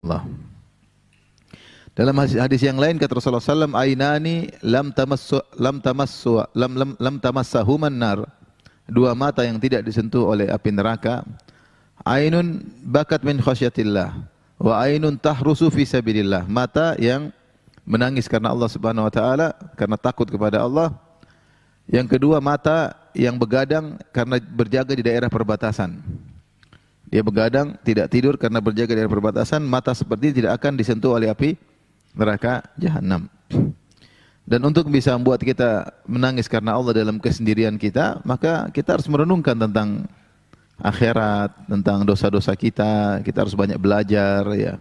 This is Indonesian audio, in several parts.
Allah. Dalam hadis yang lain kata Rasulullah SAW, ainani lam tamassahuman nar. Dua mata yang tidak disentuh oleh api neraka. Ainun bakat min khasyatillah wa ainun tahrusu fi sabilillah. Mata yang menangis karena Allah Subhanahu wa taala, karena takut kepada Allah. Yang kedua, mata yang begadang karena berjaga di daerah perbatasan. Dia begadang, tidak tidur karena berjaga di daerah perbatasan. Mata seperti ini tidak akan disentuh oleh api neraka jahanam. Dan untuk bisa membuat kita menangis karena Allah dalam kesendirian kita, maka kita harus merenungkan tentang akhirat, tentang dosa-dosa kita. Kita harus banyak belajar, ya.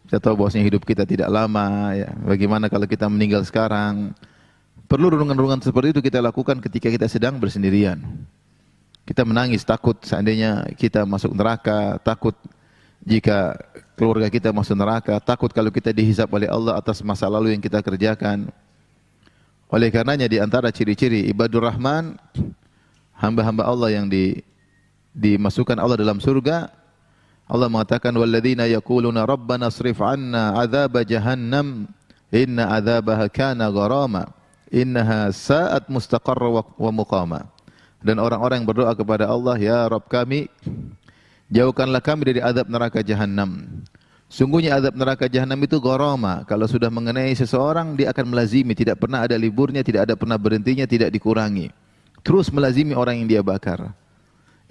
Kita tahu bahwasanya hidup kita tidak lama, ya. Bagaimana kalau kita meninggal sekarang? Perlu renungan-renungan seperti itu kita lakukan ketika kita sedang bersendirian. Kita menangis takut seandainya kita masuk neraka, takut jika keluarga kita masuk neraka, takut kalau kita dihisab oleh Allah atas masa lalu yang kita kerjakan. Oleh karenanya di antara ciri-ciri ibadur rahman, hamba-hamba Allah yang dimasukkan Allah dalam surga, Allah mengatakan walladzina yaquluna rabbana asrif 'anna 'adzaba jahannam inna 'adzabaha kana gharama innaha sa'at mustaqarra wa muqama. Dan orang-orang yang berdoa kepada Allah, ya Rabb kami, jauhkanlah kami dari azab neraka jahanam. Sungguhnya azab neraka jahanam itu gharama. Kalau sudah mengenai seseorang, dia akan melazimi, tidak pernah ada liburnya, tidak ada pernah berhentinya, tidak dikurangi. Terus melazimi orang yang dia bakar.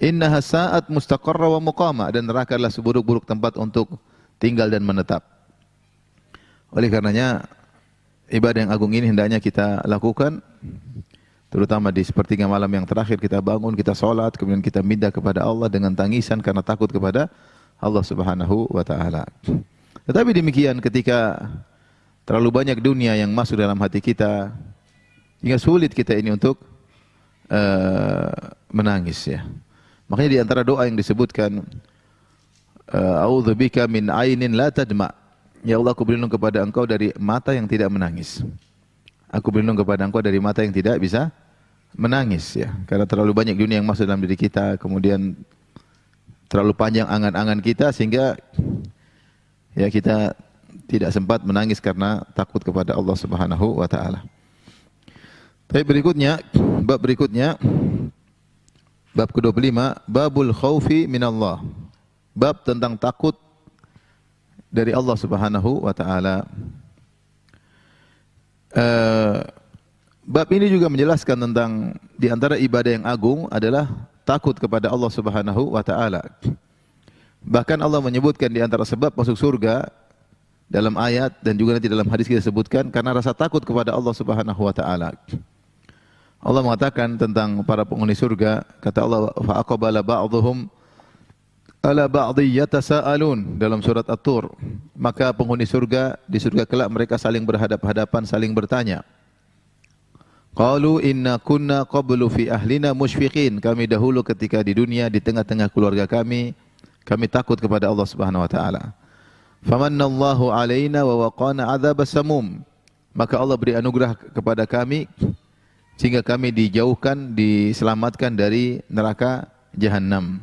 Innaha sa'at mustaqarra wa muqama. Dan neraka adalah seburuk-buruk tempat untuk tinggal dan menetap. Oleh karenanya, ibadah yang agung ini hendaknya kita lakukan, terutama di sepertiga malam yang terakhir kita bangun, kita sholat, kemudian kita minta kepada Allah dengan tangisan karena takut kepada Allah Subhanahu wa taala. Tetapi demikian ketika terlalu banyak dunia yang masuk dalam hati kita, hingga sulit kita ini untuk menangis, ya. Makanya di antara doa yang disebutkan, a'udzubika min ainin la tadma. Ya Allah, aku berlindung kepada Engkau dari mata yang tidak menangis. Aku berlindung kepada Engkau dari mata yang tidak bisa menangis, ya. Karena terlalu banyak dunia yang masuk dalam diri kita, kemudian terlalu panjang angan-angan kita sehingga ya kita tidak sempat menangis karena takut kepada Allah Subhanahu wa taala. Tapi berikutnya, bab ke-25, babul khaufi minallah. Bab tentang takut dari Allah Subhanahu wa taala. Bab ini juga menjelaskan tentang di antara ibadah yang agung adalah takut kepada Allah Subhanahu wa taala. Bahkan Allah menyebutkan di antara sebab masuk surga dalam ayat dan juga nanti dalam hadis kita sebutkan karena rasa takut kepada Allah Subhanahu wa taala. Allah mengatakan tentang para penghuni surga, kata Allah, fa aqbala ba'dhum ala ba'dhi yatasaalun dalam surat At-Tur. Maka penghuni surga di surga kelak mereka saling berhadap-hadapan, saling bertanya. Qalu inna kunna qablu fi ahlina musyfiqin. Kami dahulu ketika di dunia di tengah-tengah keluarga kami takut kepada Allah Subhanahu wa taala. Famannallahu alaina wa waqana adzabas samum. Maka Allah beri anugerah kepada kami sehingga kami dijauhkan, diselamatkan dari neraka jahanam.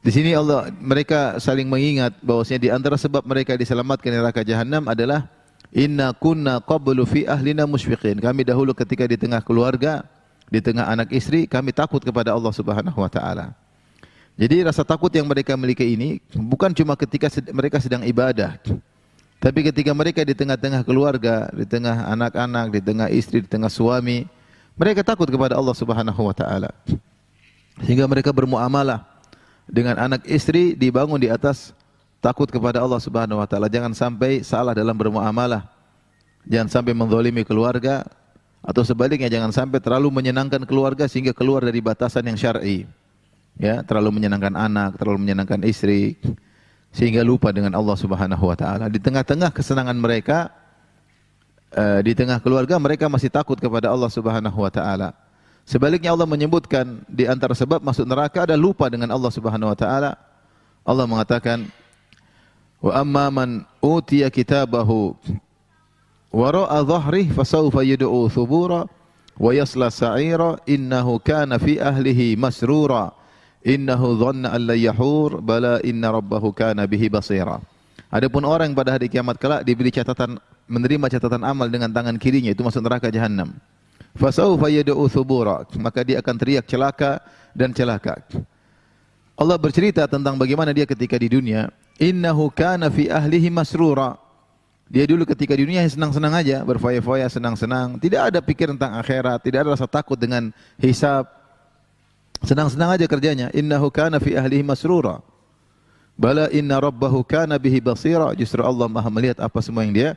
Di sini mereka saling mengingat bahwasanya di antara sebab mereka diselamatkan dari neraka jahanam adalah inna kunna qablu fi ahlina musyfiqin. Kami dahulu ketika di tengah keluarga, di tengah anak istri, kami takut kepada Allah Subhanahu wa taala. Jadi rasa takut yang mereka miliki ini bukan cuma ketika mereka sedang ibadah, tapi ketika mereka di tengah-tengah keluarga, di tengah anak-anak, di tengah istri, di tengah suami, mereka takut kepada Allah Subhanahu wa taala. Sehingga mereka bermuamalah dengan anak istri dibangun di atas takut kepada Allah Subhanahu wa taala. Jangan sampai salah dalam bermuamalah. Jangan sampai menzalimi keluarga atau sebaliknya jangan sampai terlalu menyenangkan keluarga sehingga keluar dari batasan yang syar'i. Ya, terlalu menyenangkan anak, terlalu menyenangkan istri sehingga lupa dengan Allah Subhanahu wa taala. Di tengah-tengah kesenangan mereka di tengah keluarga mereka masih takut kepada Allah Subhanahu wa taala. Sebaliknya Allah menyebutkan di antara sebab masuk neraka ada lupa dengan Allah Subhanahu wa taala. Allah mengatakan wa amma man utiya kitabahu wara'a dhahrihi fasawfa yad'u thubura wa yasla sa'ira innahu kana fi ahlihi masrura innahu dhanna an la yahur bala inna rabbahu kana bihi basira. Adapun orang yang pada hari kiamat kelak diberi catatan, menerima catatan amal dengan tangan kirinya, itu masuk neraka jahanam. Fasaufa yad'u thubura, maka dia akan teriak celaka dan celaka. Allah bercerita tentang bagaimana dia ketika di dunia, innahu kana fi ahlihi masrura. Dia dulu ketika di dunia senang-senang aja, berfoya-foya, senang-senang, tidak ada pikir tentang akhirat, tidak ada rasa takut dengan hisab. Senang-senang aja kerjanya. Innahu kana fi ahlihi masrura. Bala inna rabbahu kana bihi basira. Justru Allah Maha melihat apa semua yang dia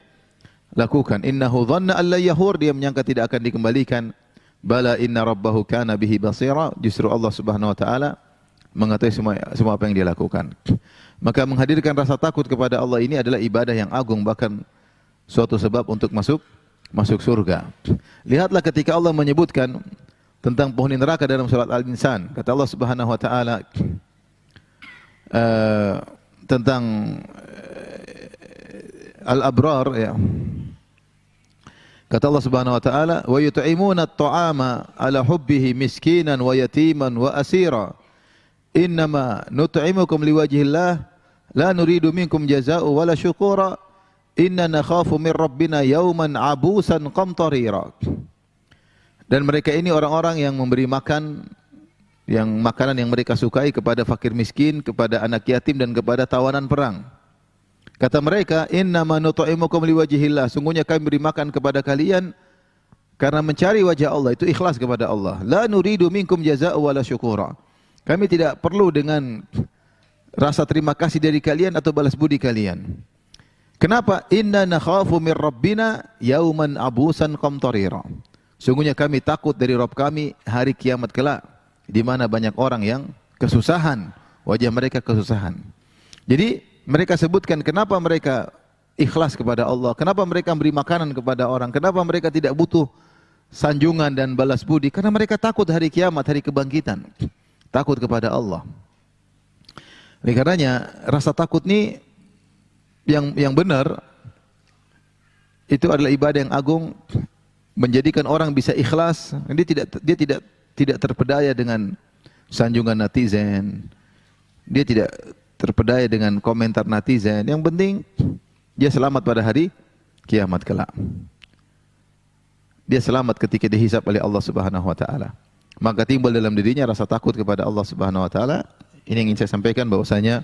lakukan. Innahu dhanna an la yahur, dia menyangka tidak akan dikembalikan. Bala inna rabbahu kana bihi basira. Justru Allah Subhanahu wa taala mengetahui semua apa yang dia lakukan. Maka menghadirkan rasa takut kepada Allah ini adalah ibadah yang agung, bahkan suatu sebab untuk masuk surga. Lihatlah ketika Allah menyebutkan tentang penghuni neraka dalam surat Al-Insan, kata Allah Subhanahu wa taala tentang al-abrar, ya. Kata Allah Subhanahu wa taala, "Wa yut'imuna at-ta'ama 'ala hubbihi miskinan wa yatiman wa asira. Innama nut'imukum liwajhillah la nuridu minkum jazaa'u wala syukura. Inna nakhafu min rabbina yawman 'abusan qamtarira." Dan mereka ini orang-orang yang memberi makan, yang makanan yang mereka sukai kepada fakir miskin, kepada anak yatim dan kepada tawanan perang. Kata mereka, innama nut'imukum liwajhillah, sungguhnya kami beri makan kepada kalian karena mencari wajah Allah, itu ikhlas kepada Allah. La nuridu minkum jazaa'u wala syukura. Kami tidak perlu dengan rasa terima kasih dari kalian atau balas budi kalian. Kenapa? Inna nakhafu min rabbina yauman abusan qamtarira. Sungguhnya kami takut dari Rabb kami hari kiamat kelak, di mana banyak orang yang kesusahan, wajah mereka kesusahan. Jadi mereka sebutkan kenapa mereka ikhlas kepada Allah, kenapa mereka beri makanan kepada orang, kenapa mereka tidak butuh sanjungan dan balas budi, karena mereka takut hari kiamat, hari kebangkitan. Takut kepada Allah. Oleh karenanya rasa takut ini yang benar itu adalah ibadah yang agung, menjadikan orang bisa ikhlas. Dia tidak terpedaya dengan sanjungan netizen. Dia tidak terpedaya dengan komentar netizen. Yang penting dia selamat pada hari kiamat kelak. Dia selamat ketika dihisab oleh Allah Subhanahu wa taala. Maka timbul dalam dirinya rasa takut kepada Allah Subhanahu wa taala. Ini yang ingin saya sampaikan, bahwasanya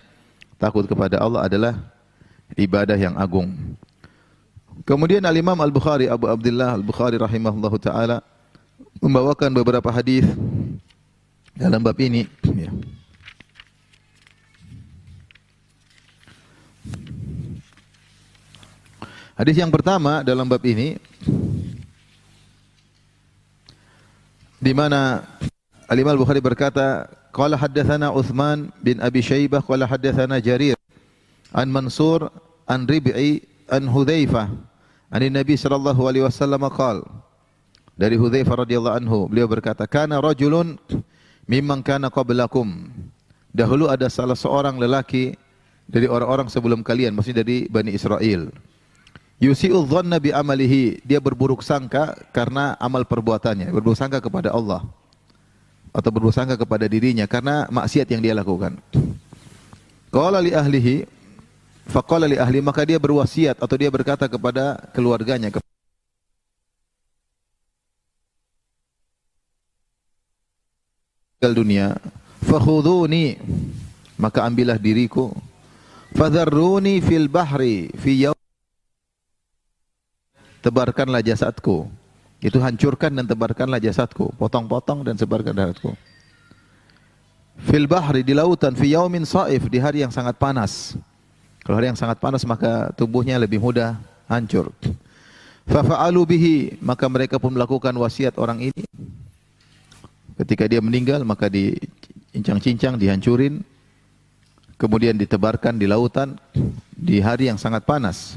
takut kepada Allah adalah ibadah yang agung. Kemudian Al-Imam Al-Bukhari, Abu Abdullah Al-Bukhari rahimahullahu taala membawakan beberapa hadis dalam bab ini, ya. Hadis yang pertama dalam bab ini, di mana Al-Imam Al-Bukhari berkata, qala haddatsana Utsman bin Abi Syaibah qala haddatsana Jarir an Mansur an Rib'i an Hudzaifah an Nabi sallallahu alaihi wasallam qala, dari Hudzaifah radhiyallahu anhu, beliau berkata, kana rajulun mimman kana qablakum, dahulu ada salah seorang lelaki dari orang-orang sebelum kalian, maksudnya dari Bani Israel. Yusi'u dhanna bi amalihi, dia berburuk sangka karena amal perbuatannya, berburuk sangka kepada Allah atau berburuk sangka kepada dirinya karena maksiat yang dia lakukan. Qala li ahlihi, faqala li ahli, maka dia berwasiat atau dia berkata kepada keluarganya, dunia, fakhuduni, maka ambillah diriku, fadharruni fil bahri fi yaum, tebarkanlah jasadku, itu hancurkan dan tebarkanlah jasadku, potong-potong dan sebarkan jasadku. Fil bahri, di lautan, fi yaumin saif, di hari yang sangat panas. Kalau hari yang sangat panas maka tubuhnya lebih mudah hancur. Fa fa'alu bihi, maka mereka pun melakukan wasiat orang ini. Ketika dia meninggal maka diincang-cincang, dihancurin, kemudian ditebarkan di lautan di hari yang sangat panas.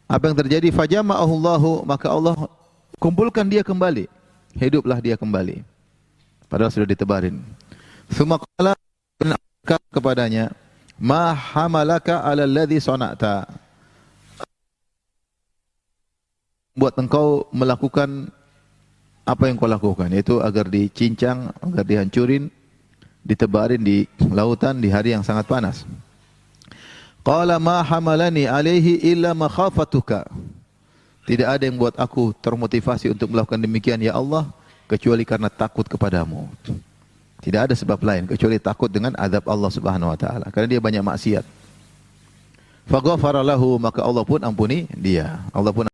Apa yang terjadi? Fajama'ahullahu, maka Allah kumpulkan dia kembali, hiduplah dia kembali, padahal sudah ditebarin. Tsumma qala kepadanya, ma hamalaka 'ala alladhi sana'ta, buat engkau melakukan apa yang kau lakukan, yaitu agar dicincang, agar dihancurin, ditebarin di lautan di hari yang sangat panas. Qala ma hamalani alaihi illa makhafatuka. Tidak ada yang buat aku termotivasi untuk melakukan demikian ya Allah kecuali karena takut kepadamu. Tidak ada sebab lain kecuali takut dengan azab Allah Subhanahu wa taala karena dia banyak maksiat. Faghfara lahu, maka Allah pun ampuni dia. Allah pun